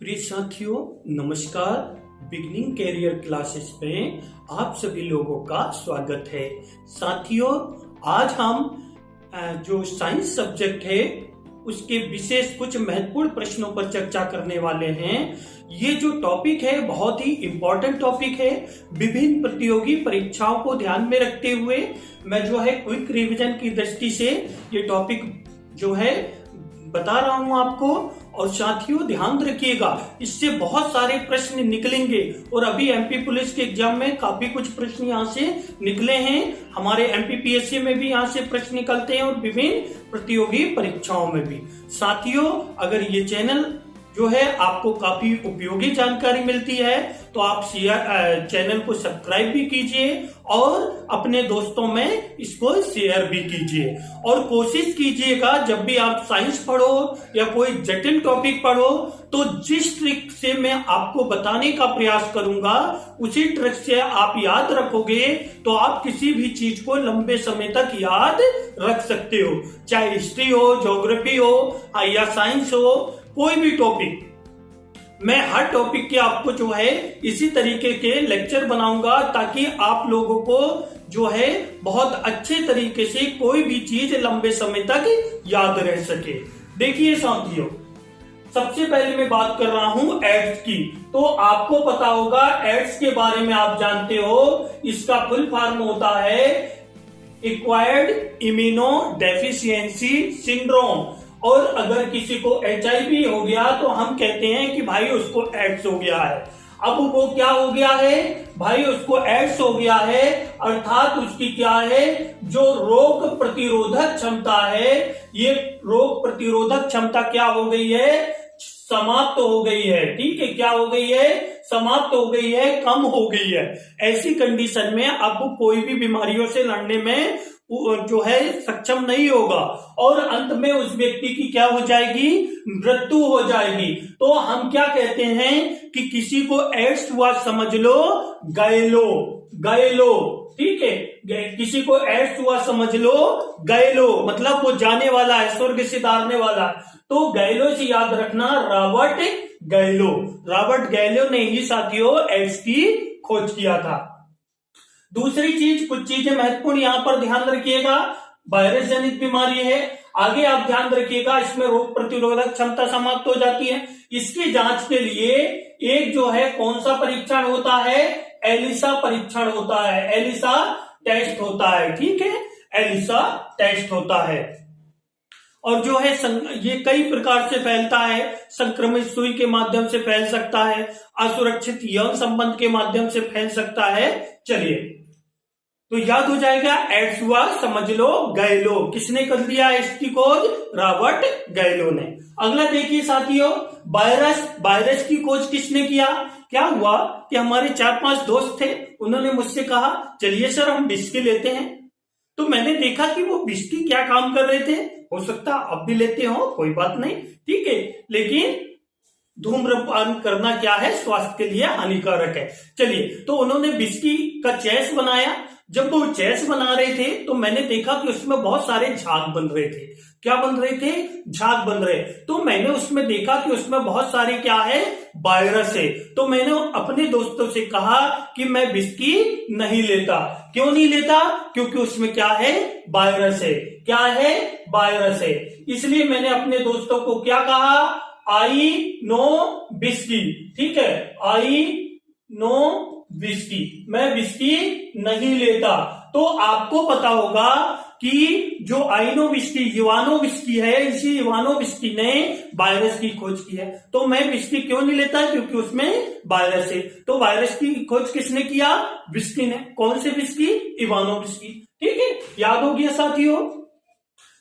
प्रिय साथियों, नमस्कार। बिगिनिंग कैरियर क्लासेस में आप सभी लोगों का स्वागत है। साथियों, आज हम जो साइंस सब्जेक्ट है उसके विशेष कुछ महत्वपूर्ण प्रश्नों पर चर्चा करने वाले हैं। ये जो टॉपिक है बहुत ही इम्पोर्टेंट टॉपिक है। विभिन्न प्रतियोगी परीक्षाओं को ध्यान में रखते हुए मैं जो है क्विक रिवीजन की दृष्टि से ये टॉपिक जो है बता रहा हूं आपको। और साथियों ध्यान रखिएगा, इससे बहुत सारे प्रश्न निकलेंगे और अभी एमपी पुलिस के एग्जाम में काफी कुछ प्रश्न यहाँ से निकले हैं। हमारे एमपीपीएससी में भी यहाँ से प्रश्न निकलते हैं और विभिन्न प्रतियोगी परीक्षाओं में भी। साथियों, अगर ये चैनल जो है आपको काफी उपयोगी जानकारी मिलती है तो आप चैनल को सब्सक्राइब भी कीजिए और अपने दोस्तों में इसको शेयर भी कीजिए। और कोशिश कीजिएगा जब भी आप साइंस पढ़ो या कोई जटिल टॉपिक पढ़ो तो जिस ट्रिक से मैं आपको बताने का प्रयास करूंगा उसी ट्रिक से आप याद रखोगे तो आप किसी भी चीज को लंबे समय तक याद रख सकते हो, चाहे हिस्ट्री हो, ज्योग्राफी हो या साइंस हो, कोई भी टॉपिक। मैं हर टॉपिक के आपको जो है इसी तरीके के लेक्चर बनाऊंगा ताकि आप लोगों को जो है बहुत अच्छे तरीके से कोई भी चीज लंबे समय तक याद रह सके। देखिए साथियों, सबसे पहले मैं बात कर रहा हूं एड्स की। तो आपको पता होगा एड्स के बारे में आप जानते हो, इसका फुल फॉर्म होता है एक्वायर्ड इम्यूनो डेफिशिएंसी सिंड्रोम। और अगर किसी को HIV हो गया तो हम कहते हैं कि भाई उसको एड्स हो गया है। अब वो क्या हो गया है भाई, उसको एड्स हो गया है, अर्थात उसकी क्या है, जो रोग प्रतिरोधक क्षमता है, ये रोग प्रतिरोधक क्षमता क्या हो गई है, समाप्त हो गई है। ठीक है, क्या हो गई है, समाप्त हो गई है, कम हो गई है। ऐसी कंडीशन में अब कोई भी बीमारियों से लड़ने में जो है सक्षम नहीं होगा और अंत में उस व्यक्ति की क्या हो जाएगी, मृत्यु हो जाएगी। तो हम क्या कहते हैं कि किसी को एड्स हुआ समझ लो, गए लो। ठीक है, किसी को एड्स हुआ समझ लो, गए लो, मतलब वो जाने वाला है, स्वर्ग सिधारने वाला है। तो गैलो से याद रखना, रॉबर्ट गैलो ने ही साथियों एड्स की खोज किया था। दूसरी चीज, कुछ चीजें महत्वपूर्ण यहां पर ध्यान रखिएगा, वायरस जनित बीमारी है। आगे आप ध्यान रखिएगा, इसमें रोग प्रतिरोधक क्षमता समाप्त हो जाती है। इसकी जांच के लिए एक जो है कौन सा परीक्षण होता है, एलिसा परीक्षण होता है, एलिसा टेस्ट होता है। ठीक है, एलिसा टेस्ट होता है। और जो है ये कई प्रकार से फैलता है, संक्रमित सुई के माध्यम से फैल सकता है, असुरक्षित यौन संबंध के माध्यम से फैल सकता है। चलिए, तो याद हो जाएगा, एड्स हुआ समझ लो, गए लो। किसने कर दिया इसकी खोज, रॉबर्ट गैलो ने। अगला देखिए साथियों, वायरस की खोज किसने किया। क्या हुआ कि हमारे 4-5 दोस्त थे, उन्होंने मुझसे कहा चलिए सर हम विस्की लेते हैं। तो मैंने देखा कि वो विस्की क्या काम कर रहे थे, हो सकता अब भी लेते हो, कोई बात नहीं, ठीक है, लेकिन धूम्रपान करना क्या है, स्वास्थ्य के लिए हानिकारक है। चलिए, तो उन्होंने विस्की का चेस बनाया। जब वो चेस बना रहे थे तो मैंने देखा कि उसमें बहुत सारे झाग बन रहे थे। क्या बन रहे थे, झाग बन रहे। तो मैंने उसमें देखा कि उसमें बहुत सारे क्या है, वायरस है। तो मैंने अपने दोस्तों से कहा कि मैं विस्की नहीं लेता। क्यों नहीं लेता, क्योंकि उसमें क्या है, वायरस है। क्या है, वायरस है। इसलिए मैंने अपने दोस्तों को क्या कहा, आई नो विस्की। ठीक है, आई नो विस्की, मैं विस्की नहीं लेता। तो आपको पता होगा कि जो आइनो विस्की, इवानो विस्की है, इसी इवानो विस्की ने वायरस की खोज की है। तो मैं विस्की क्यों नहीं लेता, क्योंकि उसमें वायरस है। तो वायरस की खोज किसने किया, विस्की ने। कौन से विस्की, इवानो विस्की। ठीक है, याद हो गया साथियों।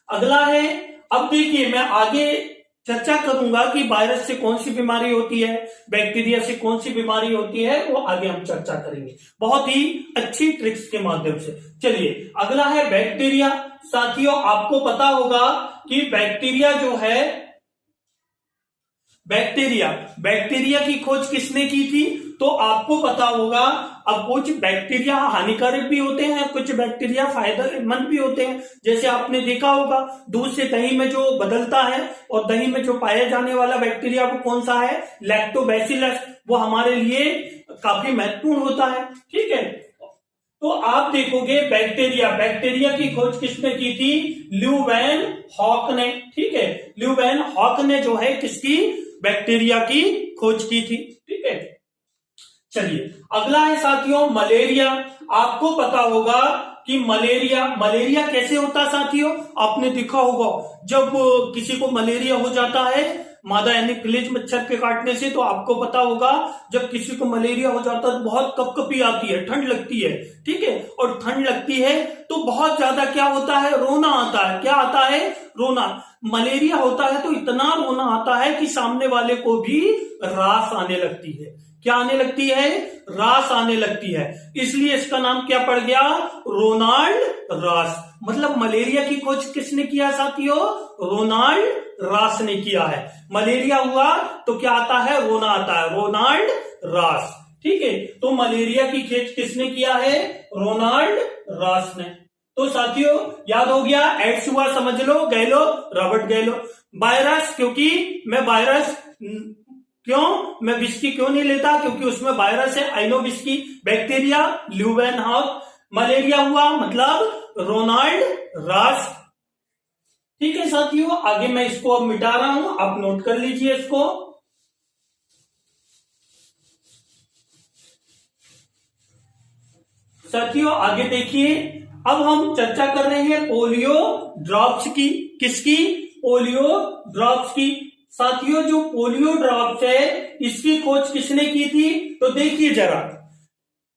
अगला है, अब देखिए मैं आगे चर्चा करूंगा कि वायरस से कौन सी बीमारी होती है, बैक्टीरिया से कौन सी बीमारी होती है, वो आगे हम चर्चा करेंगे बहुत ही अच्छी ट्रिक्स के माध्यम से। चलिए, अगला है बैक्टीरिया। साथियों, आपको पता होगा कि बैक्टीरिया जो है, बैक्टीरिया की खोज किसने की थी, तो आपको पता होगा अब कुछ बैक्टीरिया हानिकारक भी होते हैं, कुछ बैक्टीरिया फायदेमंद भी होते हैं। जैसे आपने देखा होगा दूध से दही में जो बदलता है और दही में जो पाया जाने वाला बैक्टीरिया वो कौन सा है, लैक्टोबैसिलस, वो हमारे लिए काफी महत्वपूर्ण होता है। ठीक है, तो आप देखोगे बैक्टीरिया की खोज किसने की थी, ल्यू वैन हॉक ने। ठीक है, ल्यू वैन हॉक ने जो है किसकी, बैक्टीरिया की खोज की थी। ठीक है, चलिए अगला है साथियों मलेरिया। आपको पता होगा कि मलेरिया कैसे होता है साथियों, आपने देखा होगा जब किसी को मलेरिया हो जाता है मादा यानी फ्लेज मच्छर के काटने से, तो आपको पता होगा जब किसी को मलेरिया हो जाता है तो बहुत कपकपी आती है, ठंड लगती है। ठीक है, और ठंड लगती है तो बहुत ज्यादा क्या होता है, रोना आता है। क्या आता है, रोना। मलेरिया होता है तो इतना रोना आता है कि सामने वाले को भी रास आने लगती है। क्या आने लगती है, रास आने लगती है। इसलिए इसका नाम क्या पड़ गया, रोनाल्ड रास। मतलब मलेरिया की खोज किसने किया साथियों, रोनाल्ड रास ने किया है। मलेरिया हुआ तो क्या आता है, रोना आता है, रोनाल्ड रास। ठीक है, तो मलेरिया की खोज किसने किया है, रोनाल्ड रास ने। तो साथियों याद हो गया, एड्स हुआ समझ लो, गैलो रॉबर्ट गैलो। वायरस, क्योंकि मैं वायरस मैं विस्की क्यों नहीं लेता, क्योंकि उसमें वायरस है, Ivanovsky. Bacteria Leeuwenhoek. Malaria हुआ मतलब रोनाल्ड रास। ठीक है साथियों, आगे मैं इसको अब मिटा रहा हूं, आप नोट कर लीजिए इसको। साथियों आगे देखिए, अब हम चर्चा कर रहे हैं पोलियो ड्रॉप्स की। किसकी, पोलियो ड्रॉप्स की। साथियों जो पोलियो ड्रॉप्स है इसकी खोज किसने की थी, तो देखिए जरा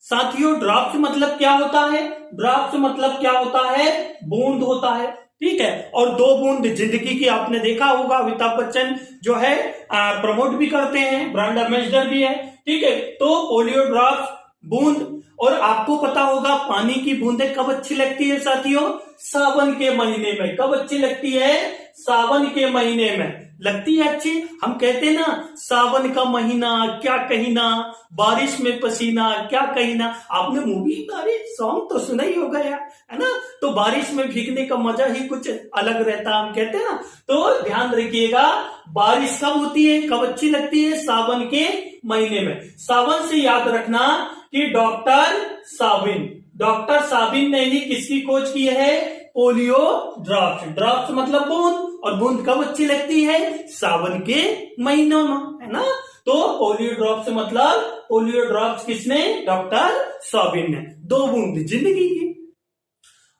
साथियों, ड्रॉप्स मतलब क्या होता है, ड्रॉप्स मतलब क्या होता है, बूंद होता है। ठीक है, और 2 बूंद जिंदगी की, आपने देखा होगा अमिताभ बच्चन जो है प्रमोट भी करते हैं, ब्रांड एम्बेसडर भी है। ठीक है, तो पोलियो ड्रॉप्स बूंद। और आपको पता होगा पानी की बूंदें कब अच्छी लगती है साथियों, सावन के महीने में। कब अच्छी लगती है, सावन के महीने में लगती है अच्छी। हम कहते हैं ना सावन का महीना क्या कहीना, बारिश में पसीना क्या कहीना। आपने मूवी बारिश सॉन्ग तो सुना ही होगा यार, है ना। तो बारिश में भीगने का मजा ही कुछ अलग रहता है, हम कहते हैं ना। तो ध्यान रखिएगा, बारिश कब होती है, कब अच्छी लगती है, सावन के महीने में। सावन से याद रखना कि डॉक्टर साबिन ने ही किसकी खोज की है, पोलियो ड्रॉप्स। ड्रॉप्स मतलब बूंद, और बूंद कब अच्छी लगती है, सावन के महीनों में, है ना। तो पोलियो ड्रॉप्स मतलब पोलियो ड्रॉप्स किसने, डॉक्टर साबिन ने। 2 बूंद जिंदगी की।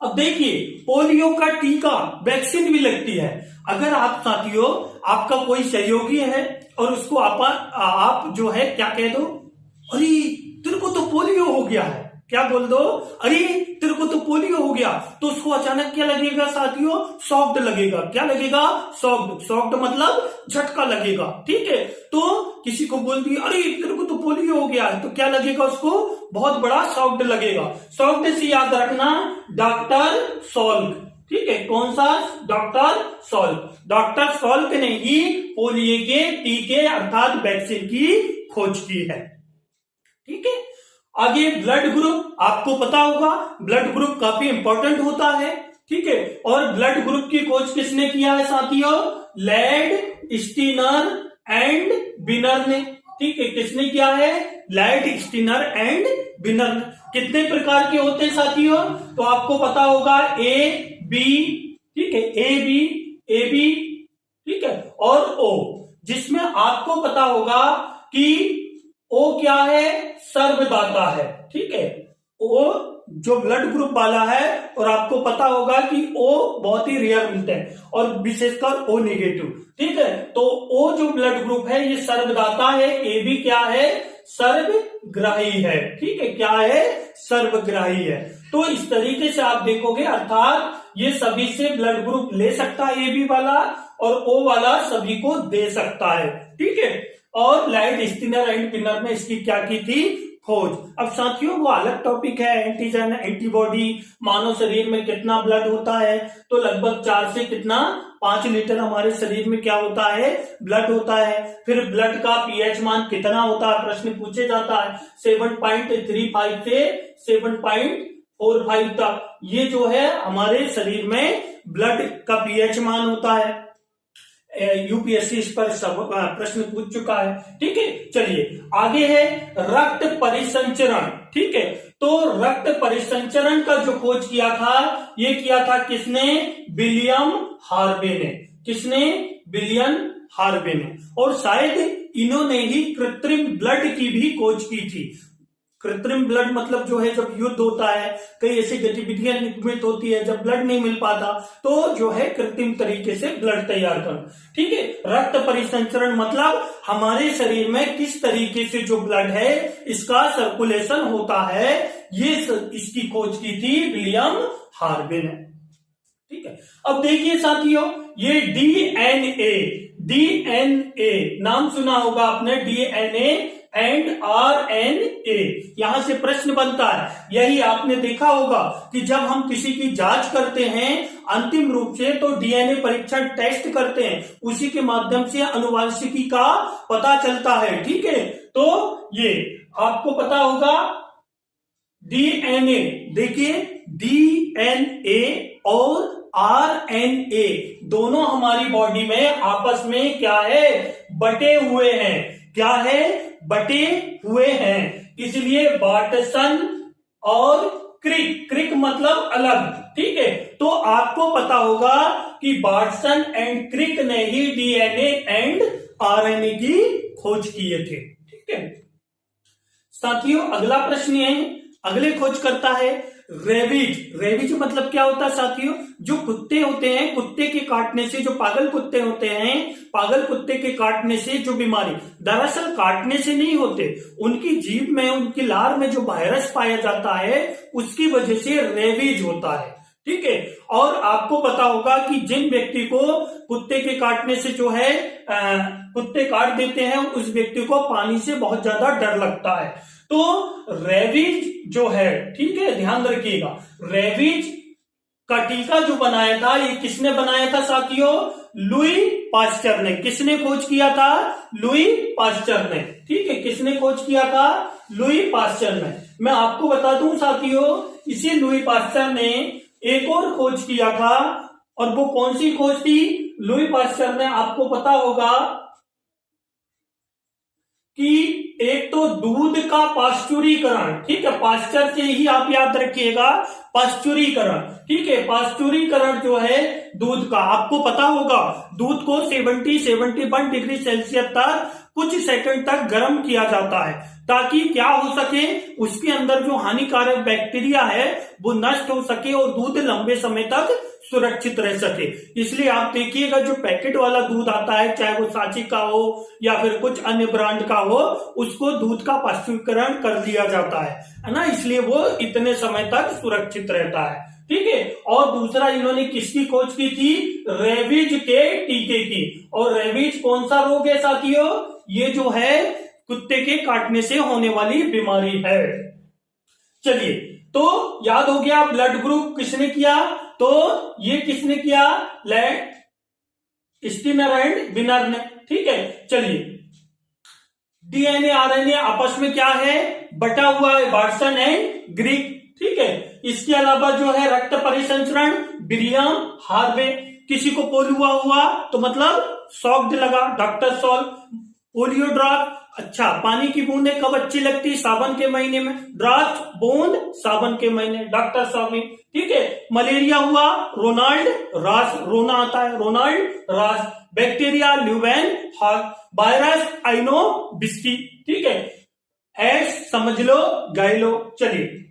अब देखिए पोलियो का टीका, वैक्सीन भी लगती है। अगर आप साथियों आपका कोई सहयोगी है और उसको आप जो है क्या कह दो, अरे तेरे को तो पोलियो हो गया है, क्या बोल दो, अरे तेरे को तो पोलियो हो गया, तो उसको अचानक क्या लगेगा साथियों, शॉक्ड लगेगा। क्या लगेगा, शॉक्ड मतलब झटका लगेगा। ठीक है, तो किसी को बोल दिया अरे तेरे को तो पोलियो हो गया है, तो क्या लगेगा उसको, बहुत बड़ा शॉक्ड लगेगा। शॉक्ड से याद रखना डॉक्टर सॉल्क। ठीक है, कौन सा, डॉक्टर सॉल्क। डॉक्टर सॉल्क ने ही पोलियो के टीके अर्थात वैक्सीन की खोज की है। ठीक है, आगे ब्लड ग्रुप, आपको पता होगा ब्लड ग्रुप काफी इंपॉर्टेंट होता है। ठीक है, और ब्लड ग्रुप की खोज किसने किया है साथियों, लैड स्टीनर एंड बिनर ने। ठीक है, किसने किया है, लैड स्टीनर एंड बिनर। कितने प्रकार के होते हैं साथियों, तो आपको पता होगा ए बी, ठीक है, ए बी, ठीक है, और ओ, जिसमें आपको पता होगा कि ओ क्या है, सर्वदाता है। ठीक है, ओ जो ब्लड ग्रुप वाला है, और आपको पता होगा कि ओ बहुत ही रेयर मिलते हैं, और विशेषकर ओ नेगेटिव। ठीक है, तो ओ जो ब्लड ग्रुप है ये सर्वदाता है, ए भी क्या है, सर्वग्राही है। ठीक है, क्या है, सर्वग्राही है। तो इस तरीके से आप देखोगे, अर्थात ये सभी से ब्लड ग्रुप ले सकता है, ए बी वाला, और ओ वाला सभी को दे सकता है। ठीक है, और लाइट स्टीनर एंड पिनर ने इसकी क्या की थी, खोज। अब साथियों वो अलग टॉपिक है, एंटीजन एंटीबॉडी। मानव शरीर में कितना ब्लड होता है, तो लगभग 4 से कितना 5 लीटर हमारे शरीर में क्या होता है, ब्लड होता है। फिर ब्लड का पीएच मान कितना होता है, प्रश्न पूछे जाता है 7.35 से 7.45 तक। ये जो है हमारे शरीर में ब्लड का पीएच मान होता है। यूपीएससी इस पर सब प्रश्न पूछ चुका है। ठीक है, चलिए आगे है रक्त परिसंचरण। ठीक है, तो रक्त परिसंचरण का जो खोज किया था, ये किया था किसने, विलियम हार्वे ने। किसने, विलियम हार्वे ने। और शायद इन्होंने ही कृत्रिम ब्लड की भी खोज की थी। कृत्रिम ब्लड मतलब जो है जब युद्ध होता है, कई ऐसी गतिविधियां निर्मित होती है, जब ब्लड नहीं मिल पाता तो जो है कृत्रिम तरीके से ब्लड तैयार करना। ठीक है, रक्त परिसंचरण मतलब हमारे शरीर में किस तरीके से जो ब्लड है इसका सर्कुलेशन होता है, ये इसकी खोज की थी विलियम हार्वे ने। ठीक है, अब देखिए साथियों, ये डीएनए नाम सुना होगा आपने, डीएनए एंड आरएनए। यहां से प्रश्न बनता है, यही आपने देखा होगा कि जब हम किसी की जांच करते हैं अंतिम रूप से, तो डीएनए परीक्षण टेस्ट करते हैं, उसी के माध्यम से आनुवंशिकी का पता चलता है। ठीक है, तो ये आपको पता होगा डीएनए, देखिए डीएनए और आरएनए दोनों हमारी बॉडी में आपस में क्या है, बटे हुए हैं। क्या है, बटे हुए हैं। इसलिए वाटसन और क्रिक, क्रिक मतलब अलग। ठीक है, तो आपको पता होगा कि वाटसन एंड क्रिक ने ही डीएनए एंड आरएनए की खोज किए थे। ठीक है साथियों, अगला प्रश्न है, अगले खोज करता है रेबीज। रेबीज मतलब क्या होता है साथियों, जो कुत्ते होते हैं, कुत्ते के काटने से, जो पागल कुत्ते होते हैं, पागल कुत्ते के काटने से जो बीमारी, दरअसल काटने से नहीं होते, उनकी जीभ में, उनकी लार में जो वायरस पाया जाता है उसकी वजह से रेबीज होता है। ठीक है, और आपको पता होगा कि जिन व्यक्ति को कुत्ते के काटने से जो है कुत्ते काट देते हैं, उस व्यक्ति को पानी से बहुत ज्यादा डर लगता है। तो रेबीज जो है, ठीक है ध्यान रखिएगा, रेबीज का टीका जो बनाया था, ये किसने बनाया था साथियों, लुई पास्चर ने। किसने खोज किया था, लुई पास्चर ने। ठीक है, किसने खोज किया था, लुई पास्चर ने। मैं आपको बता दूं साथियों, इसी लुई पास्चर ने एक और खोज किया था, और वो कौन सी खोज थी, लुई पास्चर ने, आपको पता होगा कि एक तो दूध का पाश्चुरीकरण। ठीक है, पाश्चर से ही आप याद रखिएगा, पाश्चुरीकरण। ठीक है, पाश्चुरीकरण जो है दूध का, आपको पता होगा दूध को 71 डिग्री सेल्सियस तक कुछ सेकंड तक गर्म किया जाता है, ताकि क्या हो सके, उसके अंदर जो हानिकारक बैक्टीरिया है वो नष्ट हो सके और दूध लंबे समय तक सुरक्षित रह सके। इसलिए आप देखिएगा जो पैकेट वाला दूध आता है, चाहे वो सांची का हो या फिर कुछ अन्य ब्रांड का हो, उसको दूध का पाश्चुरीकरण कर दिया जाता है ना, इसलिए वो इतने समय तक सुरक्षित रहता है। ठीक है, और दूसरा इन्होंने किसकी खोज की थी, रेबीज के टीके की। और रेबीज कौन सा रोग है साथियों, ये जो है कुत्ते के काटने से होने वाली बीमारी है। चलिए, तो याद हो गया ब्लड ग्रुप किसने किया, तो ये किसने किया, स्टीनर एंड विनर ने। ठीक है, चलिए डीएनए आरएनए आपस में क्या है, बटा हुआ है, वाटसन एंड क्रिक। ठीक है, इसके अलावा जो है रक्त परिसंचरण, विलियम हार्वे। किसी को पोलियो हुआ तो मतलब शॉक्ड लगा, डॉक्टर सॉल्व। पोलियो ड्रॉप, अच्छा पानी की बूंदें कब अच्छी लगती, सावन के महीने में, ड्रॉप बूंद सावन के महीने, डॉक्टर सॉल्व। ठीक है, मलेरिया हुआ, रोनाल्ड रास, रोना आता है, Ronald Ross. Bacteria Leeuwenhoek, virus Ivanovsky. ठीक है, एड्स समझ लो, गए लो। चलिए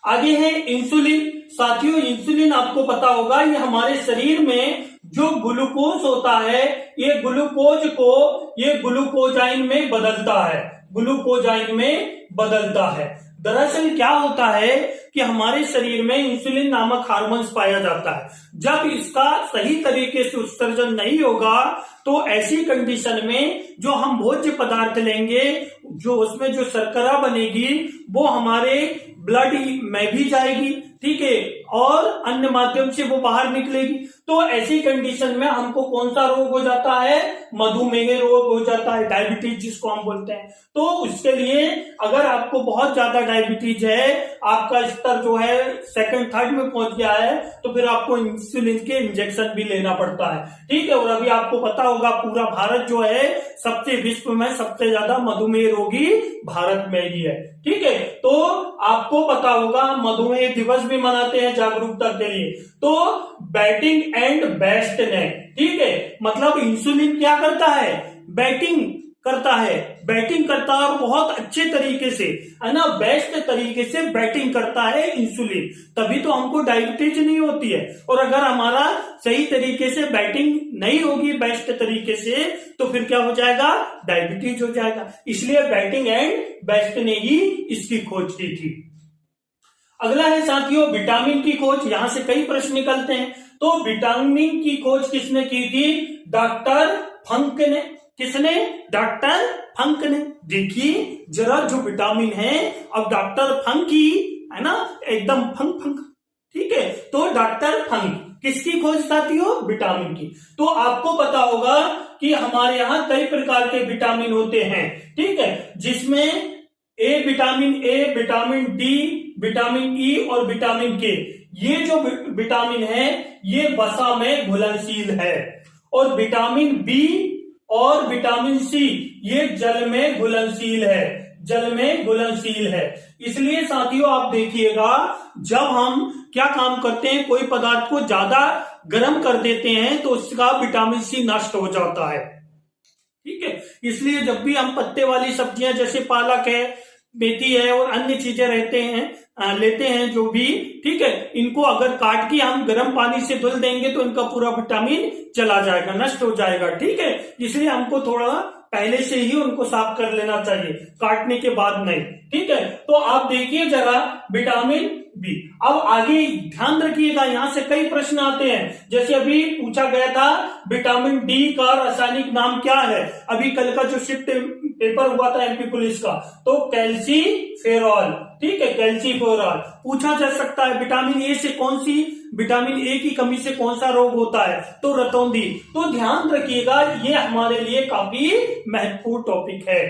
आगे है इंसुलिन। साथियों इंसुलिन आपको पता होगा, ये हमारे शरीर में जो ग्लूकोज होता है, ये ग्लूकोज को ये ग्लूकोजाइन में बदलता है, ग्लूकोजाइन में बदलता है। दरअसल क्या होता है कि हमारे शरीर में इंसुलिन नामक हार्मोन्स पाया जाता है। जब इसका सही तरीके से उत्सर्जन नहीं होगा तो ऐसी कंडीशन में जो हम भोज्य पदार्थ लेंगे, जो उसमें जो शर्करा बनेगी वो हमारे ब्लड में भी जाएगी, ठीक है, और अन्य माध्यम से वो बाहर निकलेगी। तो ऐसी कंडीशन में हमको कौन सा रोग हो जाता है? मधुमेह रोग हो जाता है, डायबिटीज जिसको हम बोलते हैं। तो उसके लिए अगर आपको बहुत ज्यादा डायबिटीज है, आपका स्तर जो है सेकंड थर्ड में पहुंच गया है, तो फिर आपको इंसुलिन के इंजेक्शन भी लेना पड़ता है, ठीक है। और अभी आपको पता होगा पूरा भारत जो है सबसे विश्व में सबसे ज्यादा मधुमेह रोगी भारत में ही है, ठीक है। तो आपको पता होगा मधुमेह दिवस भी मनाते हैं जागरूकता के लिए। तो बैटिंग एंड बेस्ट ने, ठीक है, मतलब इंसुलिन क्या करता है? बैटिंग करता है, बैटिंग करता है और बहुत अच्छे तरीके से, है ना, बेस्ट तरीके से बैटिंग करता है इंसुलिन, तभी तो हमको डायबिटीज नहीं होती है। और अगर हमारा सही तरीके से बैटिंग नहीं होगी बेस्ट तरीके से, तो फिर क्या हो जाएगा? डायबिटीज हो जाएगा। इसलिए बैटिंग एंड बेस्ट ने ही इसकी खोज की थी। अगला है साथियों विटामिन की खोज। यहां से कई प्रश्न निकलते हैं। तो विटामिन की खोज किसने की थी? डॉक्टर फंक ने। किसने? डॉक्टर फंक ने। देखिए जरा जो विटामिन है, अब डॉक्टर फंक ही है ना, एकदम फंक फंक, ठीक है। तो डॉक्टर फंक किसकी खोज साथियों? विटामिन की। तो आपको पता होगा कि हमारे यहाँ कई प्रकार के विटामिन होते हैं, ठीक है, जिसमें vitamin A, vitamin D, vitamin E और विटामिन के, ये जो विटामिन है ये वसा में घुलनशील है। और विटामिन बी और विटामिन सी ये जल में घुलनशील है, जल में घुलनशील है। इसलिए साथियों आप देखिएगा, जब हम क्या काम करते हैं, कोई पदार्थ को ज्यादा गर्म कर देते हैं तो उसका विटामिन सी नष्ट हो जाता है, ठीक है। इसलिए जब भी हम पत्ते वाली सब्जियां जैसे पालक है, मेथी है और अन्य चीजें रहते हैं लेते हैं जो भी, ठीक है, इनको अगर काट के हम गर्म पानी से धुल देंगे तो इनका पूरा विटामिन चला जाएगा, नष्ट हो जाएगा, ठीक है। इसलिए हमको थोड़ा पहले से ही उनको साफ कर लेना चाहिए, काटने के बाद नहीं, ठीक है। तो आप देखिए जरा विटामिन बी। अब आगे ध्यान रखिएगा, यहां से कई प्रश्न आते हैं। जैसे अभी पूछा गया था विटामिन डी का रासायनिक नाम क्या है, अभी कल का जो शिफ्ट पेपर हुआ था एमपी पुलिस का, तो कैल्सीफेरॉल, ठीक है, कैल्सीफेरॉल पूछा जा सकता है। विटामिन ए से कौन सी, विटामिन ए की कमी से कौन सा रोग होता है? तो रतौंधी। तो ध्यान रखिएगा, ये हमारे लिए काफी महत्वपूर्ण टॉपिक है,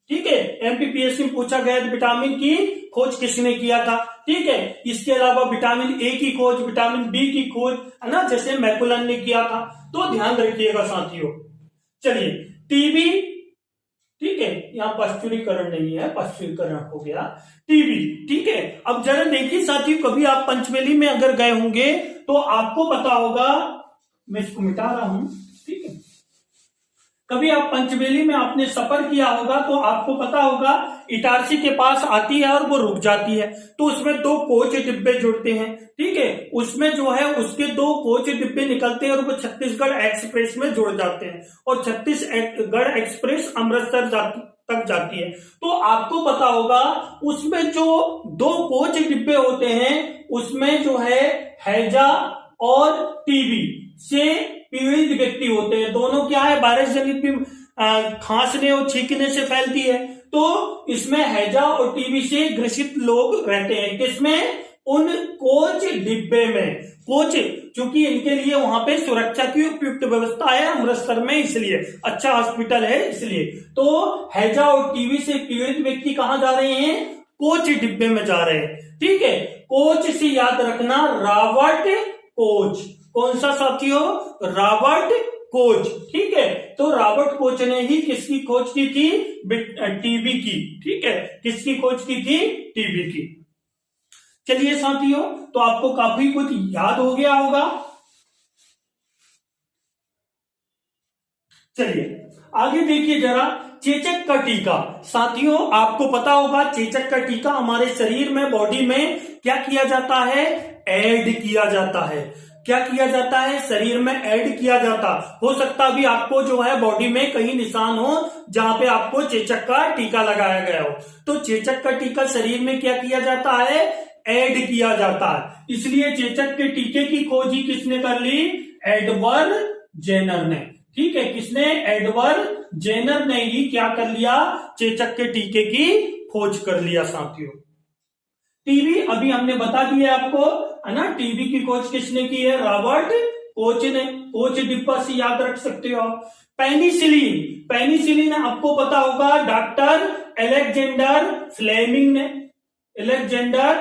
ठीक है। एमपीपीएससी में पूछा गया विटामिन की खोज किसने किया था, ठीक है। इसके अलावा विटामिन ए की खोज, विटामिन बी की खोज, है ना, जैसे मैकुलन ने किया था। तो ध्यान रखिएगा साथियों। चलिए टीबी, ठीक है, यहाँ पश्चुरीकरण नहीं है, पश्चुरीकरण हो गया, टीबी, ठीक है। अब जरा देखिए साथियों, कभी आप पंचमेली में अगर गए होंगे तो आपको पता होगा, मैं इसको मिटा रहा हूं, ठीक है, कभी आप पंचमेली में आपने सफर किया होगा तो आपको पता होगा इटारसी के पास आती है और वो रुक जाती है, तो उसमें दो कोच डिब्बे जुड़ते हैं, ठीक है। उसमें जो है उसके दो कोच डिब्बे निकलते हैं और वो छत्तीसगढ़ एक्सप्रेस में जुड़ जाते हैं और छत्तीसगढ़ एक्सप्रेस अमृतसर तक जाती है। तो आपको पता होगा उसमें जो दो कोच डिब्बे होते हैं उसमें जो है हैजा और टीबी से पीड़ित व्यक्ति होते हैं। दोनों क्या है, वायरस जनित भी खांसने और छींकने से फैलती है। तो इसमें हैजा और टीबी से ग्रसित लोग रहते हैं। किसमें? उन कोच डिब्बे में। कोच चूंकि इनके लिए वहां पे सुरक्षा की उपयुक्त व्यवस्था है अमृतसर में, इसलिए अच्छा हॉस्पिटल है इसलिए। तो हैजा और टीबी से पीड़ित व्यक्ति कहां जा रहे हैं? कोच डिब्बे में जा रहे हैं, ठीक है। कोच से याद रखना रॉबर्ट कोच। कौन सा साथियों? रॉबर्ट कोच, ठीक है। तो रॉबर्ट कोच ने ही किसकी खोज की थी? टीबी की, ठीक है। किसकी खोज की थी? टीबी की। चलिए साथियों, तो आपको काफी कुछ याद हो गया होगा। चलिए आगे देखिए जरा, चेचक का टीका। साथियों आपको पता होगा चेचक का टीका हमारे शरीर में, बॉडी में क्या किया जाता है? ऐड किया जाता है। क्या किया जाता है? शरीर में ऐड किया जाता। हो सकता भी आपको जो है बॉडी में कहीं निशान हो जहां पे आपको चेचक का टीका लगाया गया हो। तो चेचक का टीका शरीर में क्या किया जाता है? ऐड किया जाता है। इसलिए चेचक के टीके की खोज ही किसने कर ली? एडवर्ड जेनर ने। ठीक है, किसने? एडवर्ड जेनर ने ही क्या कर लिया? चेचक के टीके की खोज कर लिया साथियों। टीबी अभी हमने बता दिया आपको, है ना। टीबी की खोज किसने की है? रॉबर्ट कोच ने। कोच डिब्बा से याद रख सकते हो आप। पेनिसिलिन, पेनिसिलिन आपको पता होगा डॉक्टर अलेक्जेंडर फ्लेमिंग ने। अलेक्जेंडर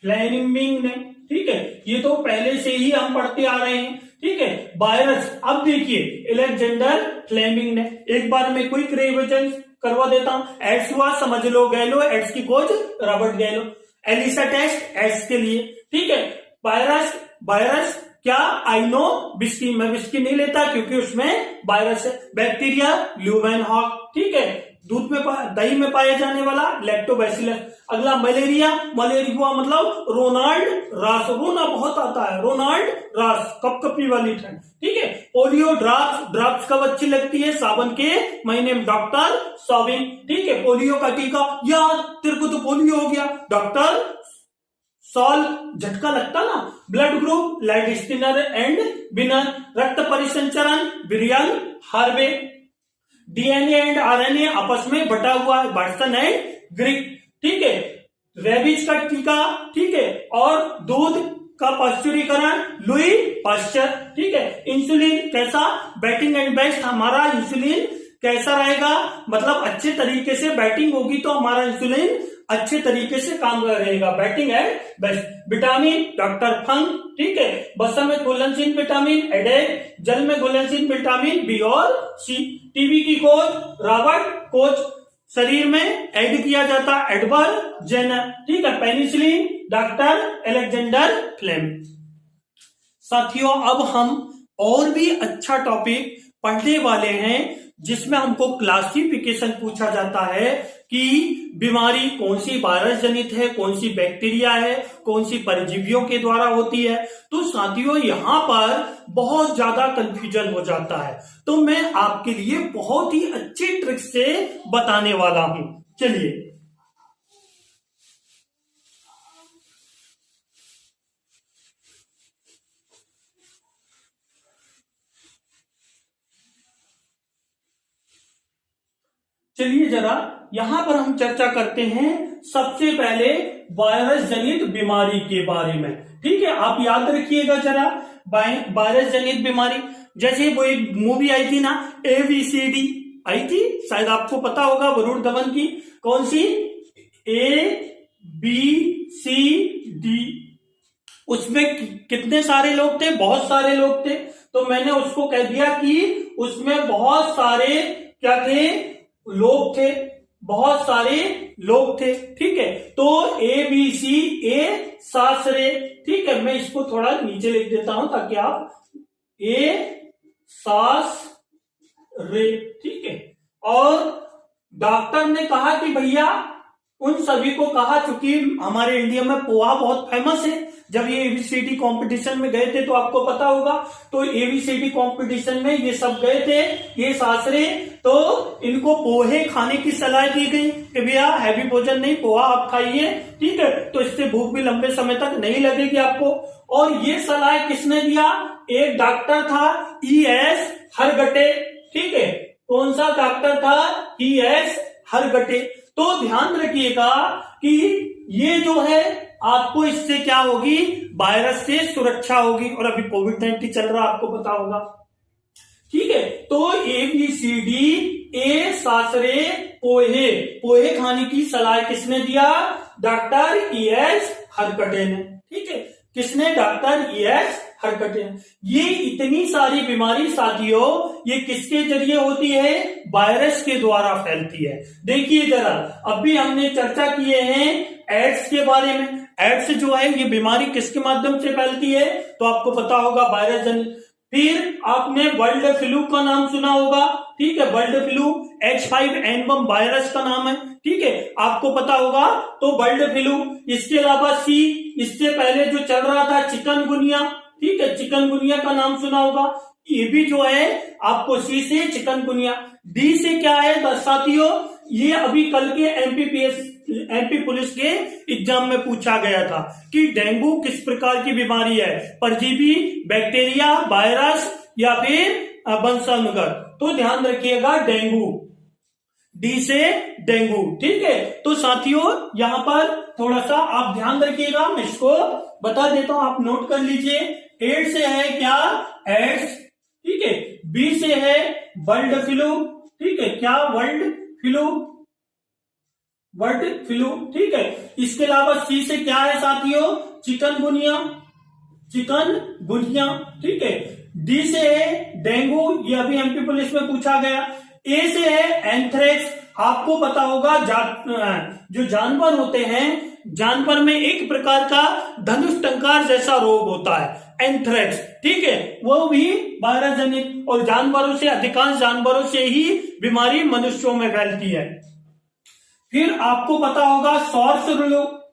फ्लेमिंग ने। ठीक है, ये तो पहले से ही हम पढ़ते आ रहे हैं। ठीक है, वायरस, अब देखिए अलेक्जेंडर फ्लेमिंग ने। एक बार में क्विक रिविजन करवा देता हूं। एड्स हुआ, समझ लो गैलो, एड्स की खोज रॉबर्ट गैलो। एलिसा टेस्ट एड्स के लिए। ठीक है, वायरस, वायरस क्या? आइनो विस्की, मैं विस्की नहीं लेता क्योंकि उसमें वायरस है। Bacteria Leeuwenhoek. ठीक है, दूध में दही में पाया जाने वाला लैक्टोबैसिलस। अगला मलेरिया, मलेरिया मतलब रोनाल्ड रास, रोना बहुत आता है, रोनाल्ड रास, कपकपी वाली ठंड। ठीक है, पोलियो ड्रॉप्स, ड्रॉप्स कब अच्छी लगती है? सावन के महीने में, डॉक्टर सॉबिन। ठीक है, पोलियो का टीका, यार तेरे को तो पोलियो हो गया, डॉक्टर सॉल। झटका लगता ना। Blood group Landsteiner and Wiener. रक्त परिसंचरण William Harvey. DNA and RNA आपस में बटा हुआ है, वाटसन एंड ग्रिक। ठीक है, रेबीज का टीका। ठीक है, और दूध का पाश्चुरीकरण लुई पाश्चर। ठीक है, इंसुलिन कैसा? Batting and best. हमारा इंसुलिन कैसा रहेगा? मतलब अच्छे तरीके से बैटिंग होगी तो हमारा इंसुलिन अच्छे तरीके से काम करेगा। Banting and Best. Vitamin doctor Funk. ठीक है, बसर में घुलनशील विटामिन एडेड, जल में घुलनशील विटामिन बी और सी। टीबी की खोज रॉबर्ट कोच, शरीर में ऐड किया जाता एडवर्ड जेनर। ठीक है, पेनिसिलिन डॉक्टर अलेक्जेंडर फ्लेमिंग। साथियों, अब हम और भी अच्छा टॉपिक पढ़ने वाले हैं जिसमें हमको क्लासिफिकेशन पूछा जाता है कि बीमारी कौन सी वायरस जनित है, कौन सी बैक्टीरिया है, कौन सी परजीवियों के द्वारा होती है। तो साथियों, यहां पर बहुत ज्यादा कंफ्यूजन हो जाता है, तो मैं आपके लिए बहुत ही अच्छी ट्रिक से बताने वाला हूं। चलिए, चलिए जरा यहां पर हम चर्चा करते हैं सबसे पहले वायरस जनित बीमारी के बारे में। ठीक है, आप याद रखिएगा जरा, वायरस जनित बीमारी, जैसे वो एक मूवी आई थी ना, ABCD आई थी, शायद आपको पता होगा, वरुण धवन की। कौन सी? ABCD। उसमें कितने सारे लोग थे? बहुत सारे लोग थे। तो मैंने उसको कह दिया कि उसमें बहुत सारे क्या थे? लोग थे, बहुत सारे लोग थे। ठीक है, तो ABC, ए सासरे। ठीक है, मैं इसको थोड़ा नीचे लिख देता हूं ताकि आप सास रे। ठीक है, और डॉक्टर ने कहा कि भैया उन सभी को कहा, चूंकि हमारे इंडिया में पोहा बहुत फेमस है। जब ये ABCD कंपटीशन में गए थे तो आपको पता होगा, तो ABCD कंपटीशन में ये सब गए थे, ये सासरे, तो इनको पोहे खाने की सलाह दी गई कि भैया हैवी भोजन नहीं, पोहा आप खाइए। ठीक है, तो इससे भूख भी लंबे समय तक नहीं लगेगी आपको। और ये सलाह किसने दिया? एक डॉक्टर था, ES हरगटे। ठीक है, कौन सा डॉक्टर था? ES हरगटे। तो ध्यान रखिएगा कि ये जो है आपको इससे क्या होगी? वायरस से सुरक्षा होगी। और अभी कोविड-19 चल रहा, आपको पता होगा। ठीक है, तो ABCD, ए सासरे पोहे, पोहे खाने की सलाह किसने दिया? डॉक्टर ES हरकटे ने। ठीक है, किसने? डॉक्टर ES हरकटे ने। ये इतनी सारी बीमारी साथियों, ये किसके जरिए होती है? वायरस के द्वारा फैलती है। देखिए जरा, अभी हमने चर्चा किए हैं एड्स के बारे में। एड्स जो है ये बीमारी किसके माध्यम से फैलती है? तो आपको पता होगा वायरस जनित। फिर आपने बर्ड फ्लू का नाम सुना होगा। ठीक है, बर्ड फ्लू H5N1 वायरस का नाम है। ठीक है, आपको पता होगा, तो बर्ड फ्लू। इसके अलावा C, इससे पहले जो चल रहा था चिकनगुनिया। ठीक है, चिकनगुनिया का नाम सुना होगा। ये भी जो है आपको C से चिकनगुनिया। D से क्या है साथियों? ये अभी कल के MPPS एमपी पुलिस के एग्जाम में पूछा गया था कि डेंगू किस प्रकार की बीमारी है, परजीवी, बैक्टीरिया, वायरस या फिर वंशानुगत। तो ध्यान रखिएगा डेंगू, डी से डेंगू। ठीक है, तो साथियों यहां पर थोड़ा सा आप ध्यान रखिएगा, मैं इसको बता देता हूं, आप नोट कर लीजिए। एड्स से है क्या, एड्स, ठीक है। बी से है बर्ड फ्लू, ठीक है, क्या, वर्ल्ड फ्लू, बर्ड फ्लू, ठीक है। इसके अलावा सी से क्या है साथियों, चिकनगुनिया, चिकनगुनिया, ठीक है। डी से है डेंगू, ये अभी एमपी पुलिस में पूछा गया। ए से है एंथ्रेक्स, आपको पता होगा जो जानवर होते हैं, जानवर में एक प्रकार का धनुष टंकार जैसा रोग होता है एंथ्रेक्स, ठीक है, वो भी वायरस जनित, और जानवरों से, अधिकांश जानवरों से ही बीमारी मनुष्यों में फैलती है। फिर आपको पता होगा सॉर्स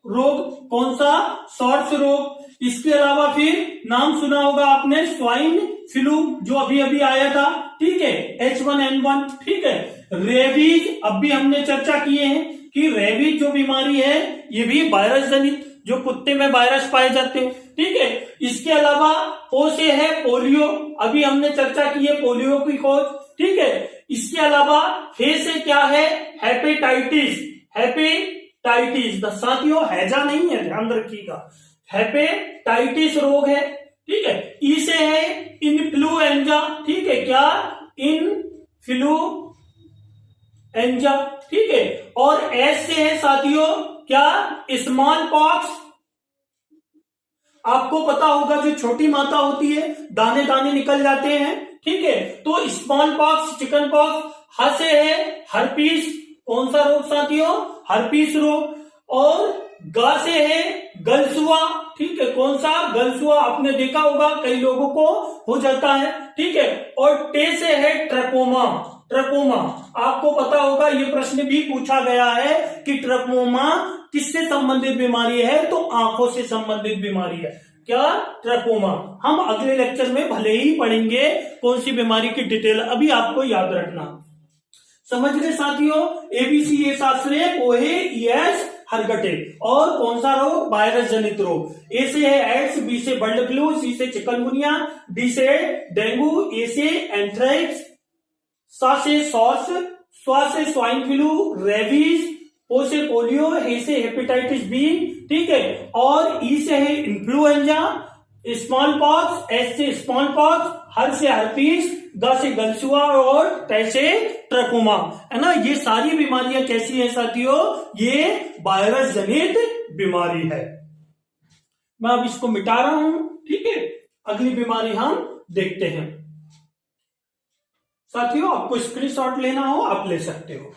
रोग, कौन सा, सॉर्स रोग। इसके अलावा फिर नाम सुना होगा आपने स्वाइन फ्लू जो अभी अभी आया था, ठीक है, H1N1, ठीक है। रेबीज, अभी हमने चर्चा किए हैं कि रेबीज जो बीमारी है ये भी वायरस जनित, जो कुत्ते में वायरस पाए जाते हैं, ठीक है। इसके अलावा ओ से है पोलियो, अभी हमने चर्चा की है पोलियो की खोज, ठीक है। इसके अलावा हे से क्या है, हेपेटाइटिस, हेपेटाइटिस साथियों हैजा नहीं है, ध्यान रखिएगा, हेपेटाइटिस रोग है, ठीक है। ई से है इन्फ्लुएंजा, ठीक है, क्या, इन्फ्लुएंजा, ठीक है। और एस से है साथियों क्या, स्मॉल पॉक्स, आपको पता होगा जो छोटी माता होती है दाने दाने निकल जाते हैं, ठीक है, तो स्मॉल पॉक्स, चिकन पॉक्स। ह से है हर्पीस, कौन सा रोग साथियों, हर्पीस रोग। और ग से है गलसुआ, ठीक है, कौन सा, गलसुआ, आपने देखा होगा कई लोगों को हो जाता है, ठीक है। और टे से है ट्रकोमा, ट्रकोमा, आपको पता होगा ये प्रश्न भी पूछा गया है कि ट्रकोमा किससे संबंधित बीमारी है, तो आंखों से संबंधित बीमारी है, क्या, ट्रकोमा। हम अगले लेक्चर में भले ही पढ़ेंगे कौन सी बीमारी की डिटेल, अभी आपको याद रखना। समझ गए साथियों, एबीसी ए शास्त्रीय पोहे, ईएस हरगटे। और कौन सा रोग, वायरस जनित रोग। ए से है एड्स, बी से बर्ड फ्लू, सी से चिकनगुनिया, डी से डेंगू, ए से एंथ्रेक्स, सा से सॉर्स, स्वा से स्वाइन फ्लू, रेबीज, ओ से पोलियो, ए से हेपेटाइटिस बी, ठीक है। और ई से है इन्फ्लुएंजा, स्मॉल पॉक्स, एस से स्मॉल पॉक्स, हर से हर्पीस, ग से गलसुआ और ट से ट्रकोमा, है ना। ये सारी बीमारियां कैसी हैं साथियों, ये वायरस जनित बीमारी है। मैं अब इसको मिटा रहा हूं, ठीक है, अगली बीमारी हम देखते हैं। साथियों आपको स्क्रीनशॉट लेना हो आप ले सकते हो।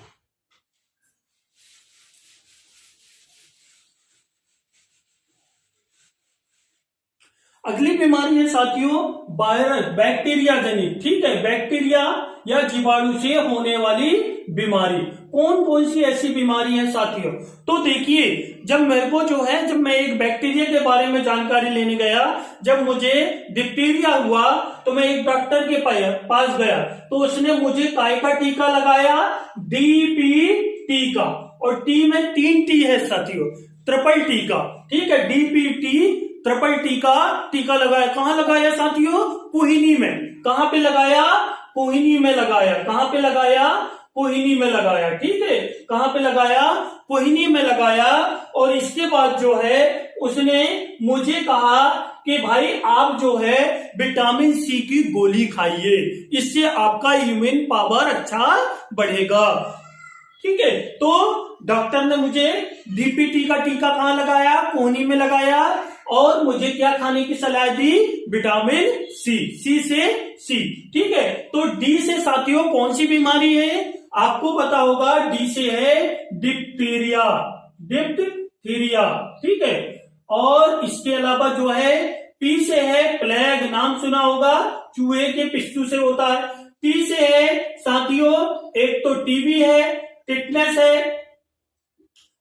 अगली बीमारी है साथियों वायरस, बैक्टीरिया जनित, ठीक है, बैक्टीरिया या जीवाणु से होने वाली बीमारी। कौन कौन सी ऐसी बीमारी है साथियों, तो देखिए, जब मेरे को जो है, जब मैं एक बैक्टीरिया के बारे में जानकारी लेने गया, जब मुझे डिप्टीरिया हुआ तो मैं एक डॉक्टर के पास गया, तो उसने मुझे काय का टीका लगाया, डीपीटी का, और टी में 3 टी है साथियों, ट्रिपल टीका, ठीक है, डीपीटी ट्रिपल टीका लगाया। कहां लगाया साथियों, कोहिनी में। कहां पे लगाया, कोहिनी में लगाया। कहां पे लगाया, कोहिनी में लगाया, ठीक है, कहां पे लगाया, कोहिनी में लगाया। और इसके बाद जो है उसने मुझे कहा कि भाई आप जो है विटामिन सी की गोली खाइए, इससे आपका इम्यून पावर अच्छा बढ़ेगा, ठीक है। तो डॉक्टर ने मुझे डीपीटी का टीका कहां लगाया, कोहनी में लगाया, और मुझे क्या खाने की सलाह दी, विटामिन सी, सी से सी, ठीक है। तो डी से साथियों कौन सी बीमारी है, आपको पता होगा, डी से है डिप्थीरिया, डिप्थीरिया, ठीक है। और इसके अलावा जो है पी से है प्लेग, नाम सुना होगा, चूहे के पिस्सू से होता है। टी से है साथियों एक तो टीबी है, टिटनेस है,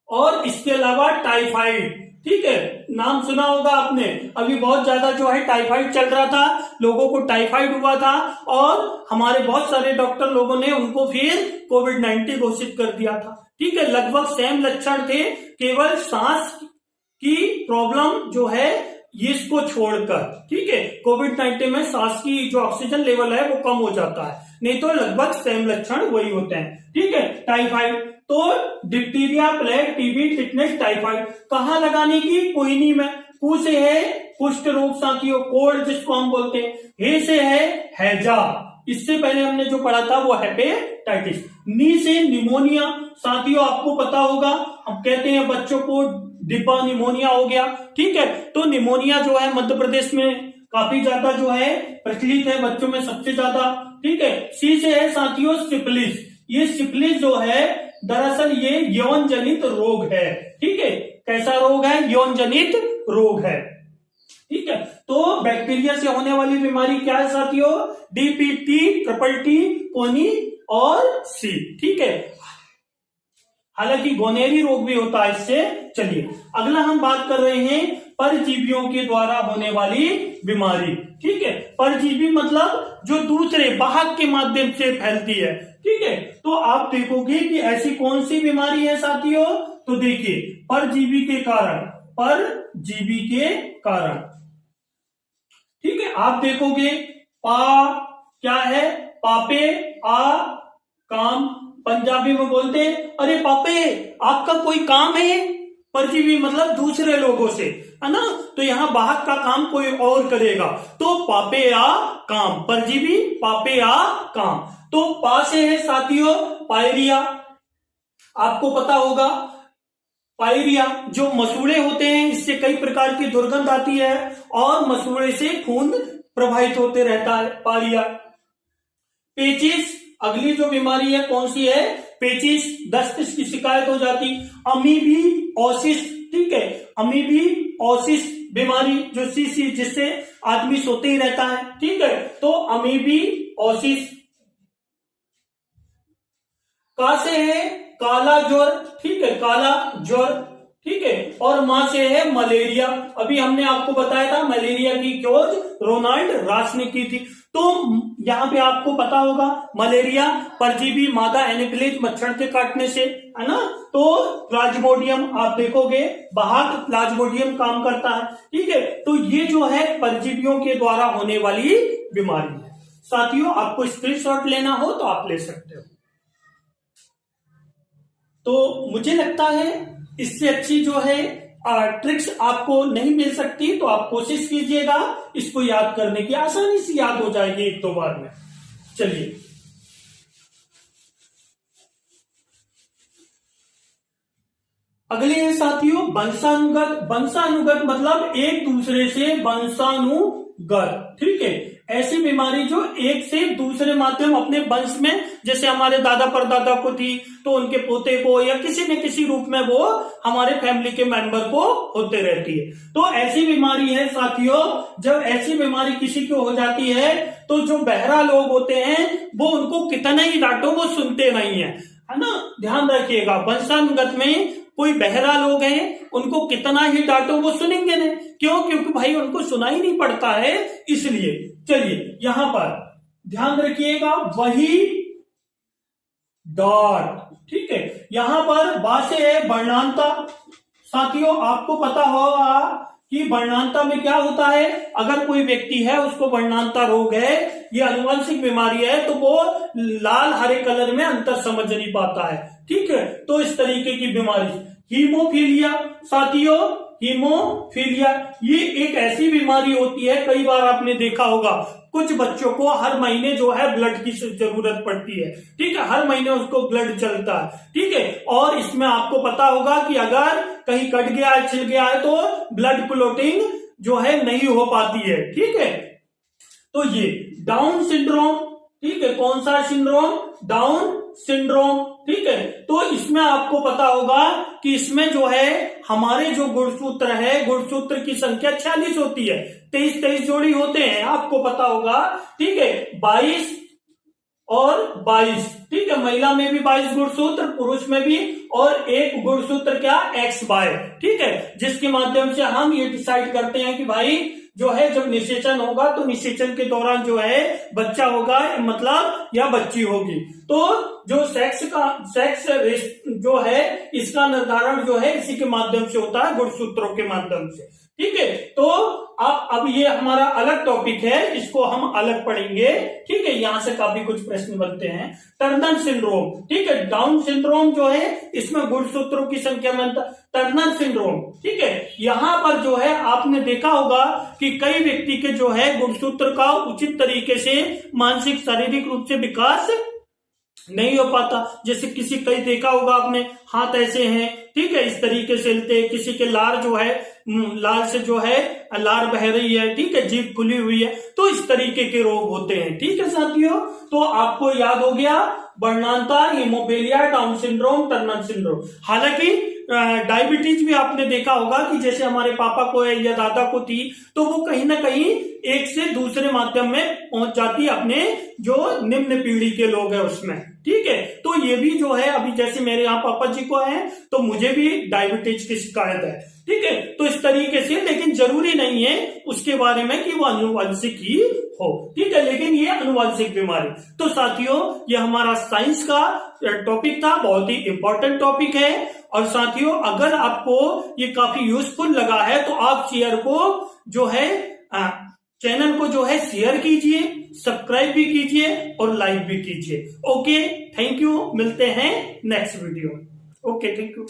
और इसके अलावा टाइफाइड, ठीक है, नाम सुना होगा आपने। अभी बहुत ज्यादा जो है टाइफाइड चल रहा था, लोगों को टाइफाइड हुआ था और हमारे बहुत सारे डॉक्टर लोगों ने उनको फिर कोविड-19 घोषित कर दिया था। ठीक है, लगभग सेम लक्षण थे, केवल सांस की प्रॉब्लम जो है इसको छोड़कर। ठीक है, कोविड-19 में सांस की जो ऑक्सीजन लेवल है वो कम हो जाता है, नहीं तो लगभग सेम लक्षण वही होते हैं। ठीक है, टाइफाइड तो diphtheria, plague, TB, tetanus, typhoid कहाँ लगाने की, कोई नहीं में। कु से है कुष्ठ रोग साथियों, कोल्ड जिसको हम बोलते हैं। हे से है हैजा, इससे पहले हमने जो पढ़ा था वो हेपेटाइटिस। नी से निमोनिया साथियों, आपको पता होगा, हम कहते हैं बच्चों को डिब्बा निमोनिया हो गया। ठीक है, तो निमोनिया जो है मध्य प्रदेश में काफी ज्यादा जो है प्रचलित है, बच्चों में सबसे ज्यादा। ठीक है, सी से है साथियों सिफिलिस। ये सिफिलिस जो है दरअसल ये यौन जनित रोग है। ठीक है, कैसा रोग है, यौन जनित रोग है। ठीक है, तो बैक्टीरिया से होने वाली बीमारी क्या है साथियों, डीपीटी, ट्रिपल टी, कोनी और सी। ठीक है, हालांकि गोनेरी रोग भी होता है इससे। चलिए अगला हम बात कर रहे हैं परजीवियों के द्वारा होने वाली बीमारी। ठीक है, परजीवी मतलब जो दूसरे वाहक के माध्यम से फैलती है। ठीक है, तो आप देखोगे कि ऐसी कौन सी बीमारी है साथियों, तो देखिए परजीवी के कारण, परजीवी के कारण। ठीक है, आप देखोगे क्या है, पापे आ काम, पंजाबी में बोलते हैं अरे पापे आपका कोई काम है। परजीवी मतलब दूसरे लोगों से, है ना, तो यहाँ वाहक का काम कोई और करेगा, तो पापे आ काम, परजीवी पापे आ काम। तो पा से है साथियों पायरिया, आपको पता होगा पायरिया जो मसूड़े होते हैं, इससे कई प्रकार की दुर्गंध आती है और मसूड़े से खून प्रवाहित होते रहता है, पायरिया। पेचिस, अगली जो बीमारी है कौन सी है, पेचिस, दस्त की शिकायत हो जाती। अमीबी ओसिस, ठीक है, अमीबी ओसिस बीमारी जो सी जिससे आदमी सोते ही रहता है। ठीक है, तो अमीबी ओसिस। का से है काला ज्वर, ठीक है, काला ज्वर। ठीक है, और मां से है मलेरिया। अभी हमने आपको बताया था मलेरिया की खोज रोनाल्ड रास ने की थी। तो यहां पे आपको पता होगा मलेरिया परजीवी मादा एनोफिलीज मच्छर के काटने से, है ना, तो प्लाज्मोडियम आप देखोगे वाहक प्लाज्मोडियम काम करता है। ठीक है, तो ये जो है परजीवियों के द्वारा होने वाली बीमारी है साथियों। आपको स्क्रीनशॉट लेना हो तो आप ले सकते हो। तो मुझे लगता है इससे अच्छी जो है ट्रिक्स आपको नहीं मिल सकती, तो आप कोशिश कीजिएगा इसको याद करने की, आसानी से याद हो जाएगी एक दो बार में। चलिए अगले है साथियों वंशानुगत। वंशानुगत मतलब एक दूसरे से वंशानुगत। ठीक है, ऐसी बीमारी जो एक से दूसरे माध्यम अपने वंश में, जैसे हमारे दादा परदादा को थी तो उनके पोते को या किसी न किसी रूप में वो हमारे फैमिली के मेंबर को होते रहती है। तो ऐसी बीमारी है साथियों, जब ऐसी बीमारी किसी को हो जाती है तो जो बहरा लोग होते हैं वो उनको कितना ही डांटो वो सुनते नहीं है ना, ध्यान रखिएगा। वंशानुगत में कोई बहरा लोग हैं उनको कितना ही डांटो वो सुनेंगे नहीं, क्यों, क्योंकि भाई उनको सुना ही नहीं पड़ता है, इसलिए। चलिए यहां पर ध्यान रखिएगा, वही डॉट। ठीक है, यहां पर बा से है वर्णांता। साथियों आपको पता होगा कि वर्णांता में क्या होता है, अगर कोई व्यक्ति है उसको वर्णांता रोग है, ये आनुवंशिक बीमारी है, तो वो लाल हरे कलर में अंतर समझ नहीं पाता है। ठीक है, तो इस तरीके की बीमारी। हीमोफीलिया साथियों, हीमोफीलिया ये एक ऐसी बीमारी होती है, कई बार आपने देखा होगा कुछ बच्चों को हर महीने जो है ब्लड की जरूरत पड़ती है। ठीक है, हर महीने उसको ब्लड चलता है। ठीक है, और इसमें आपको पता होगा कि अगर कहीं कट गया है, छिल गया है, तो ब्लड क्लोटिंग जो है नहीं हो पाती है। ठीक है, तो ये डाउन सिंड्रोम। ठीक है, कौन सा सिंड्रोम, डाउन सिंड्रोम। ठीक है, तो इसमें आपको पता होगा कि इसमें जो है हमारे जो गुणसूत्र है, गुणसूत्र की संख्या 46 होती है, 23 जोड़ी होते हैं, आपको पता होगा। ठीक है, 22 और 22। ठीक है, महिला में भी 22 गुणसूत्र, पुरुष में भी, और एक गुणसूत्र क्या, XY, ठीक है, जिसके माध्यम से हम ये डिसाइड करते हैं कि भाई जो है जब निषेचन होगा तो निषेचन के दौरान जो है बच्चा होगा मतलब या बच्ची होगी। तो जो सेक्स जो है इसका निर्धारण जो है इसी के माध्यम से होता है, गुणसूत्रों के माध्यम से, ठीक है। तो अब ये हमारा अलग टॉपिक है, इसको हम अलग पढ़ेंगे, ठीक है। यहां से काफी कुछ प्रश्न बनते हैं। टर्नर सिंड्रोम, ठीक है, डाउन सिंड्रोम जो है इसमें गुणसूत्रों की संख्या में टर्नर सिंड्रोम, ठीक है। यहां पर जो है आपने देखा होगा कि कई व्यक्ति के जो है गुणसूत्र का उचित तरीके से मानसिक शारीरिक रूप से विकास नहीं हो पाता। जैसे किसी कई देखा होगा आपने, हाथ ऐसे हैं, ठीक है, इस तरीके से हिलते हैं, किसी के लार जो है लार से जो है लार बह रही है, ठीक है, जीभ खुली हुई है, तो इस तरीके के रोग होते हैं, ठीक है साथियों। तो आपको याद हो गया वर्णांतर, haemophilia, Down syndrome, Turner syndrome. हालांकि डायबिटीज भी आपने देखा होगा कि जैसे हमारे पापा को है या दादा को थी, तो वो कहीं ना कहीं एक से दूसरे माध्यम में पहुंच जाती है अपने जो निम्न पीढ़ी के लोग हैं उसमें, ठीक है। तो ये भी जो है अभी जैसे मेरे यहाँ पापा जी को है तो मुझे भी डायबिटीज की शिकायत है, ठीक है। तो इस तरीके से, लेकिन जरूरी नहीं है उसके बारे में कि वो अनुवांशिक ही हो, ठीक है, लेकिन ये अनुवांशिक बीमारी। तो साथियों ये हमारा साइंस का टॉपिक था, बहुत ही इंपॉर्टेंट टॉपिक है। और साथियों अगर आपको ये काफी यूजफुल लगा है तो आप शेयर को जो है चैनल को जो है शेयर कीजिए, सब्सक्राइब भी कीजिए और लाइक भी कीजिए। ओके, थैंक यू, मिलते हैं next video. Okay, thank you.